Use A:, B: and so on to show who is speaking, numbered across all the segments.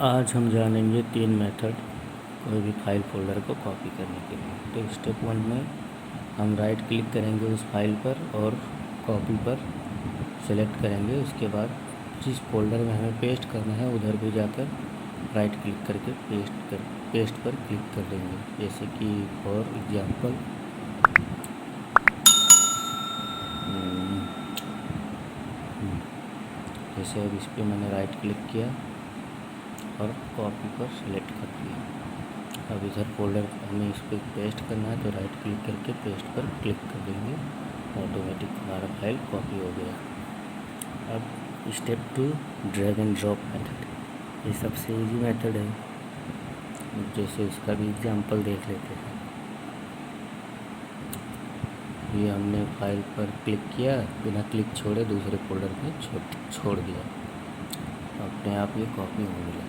A: आज हम जानेंगे 3 मेथड कोई भी फाइल फोल्डर को कॉपी करने के लिए। तो स्टेप 1 में हम राइट क्लिक करेंगे उस फाइल पर और कॉपी पर सेलेक्ट करेंगे। उसके बाद जिस फोल्डर में हमें पेस्ट करना है उधर भी जाकर राइट क्लिक करके पेस्ट पर क्लिक कर देंगे। जैसे कि फॉर एग्जांपल जैसे अब इस पर मैंने राइट क्लिक किया और कॉपी पर सिलेक्ट कर दिया। अब इधर फोल्डर हमें इस पर पेस्ट करना है तो राइट क्लिक करके पेस्ट पर क्लिक कर देंगे। ऑटोमेटिक हमारा फाइल कॉपी हो गया। अब step 2 drag and drop method. ये सबसे इजी मेथड है। जैसे इसका भी एग्जांपल देख लेते हैं। ये हमने फाइल पर क्लिक किया, बिना क्लिक छोड़े दूसरे फोल्डर में छोड़ दिया, अपने आप ये कॉपी होने लगा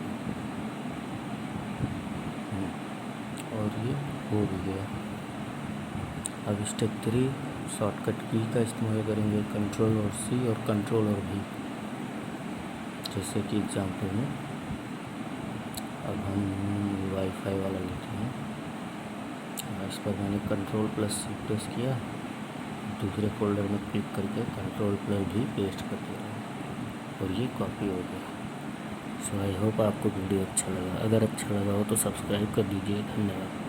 A: और ये हो भी गया। अब स्टेप 3 शॉर्टकट की का इस्तेमाल करेंगे, कंट्रोल और सी और कंट्रोल और भी। जैसे कि एग्जांपल में अब हम वाईफाई वाला लेते हैं। इस पर मैंने कंट्रोल प्लस सी प्रेस किया, दूसरे फोल्डर में क्लिक करके कंट्रोल प्लस भी पेस्ट कर दिया और ये कॉपी हो गया। सो आई होप आपको वीडियो अच्छा लगा। अगर अच्छा लगा हो तो सब्सक्राइब कर दीजिए। धन्यवाद।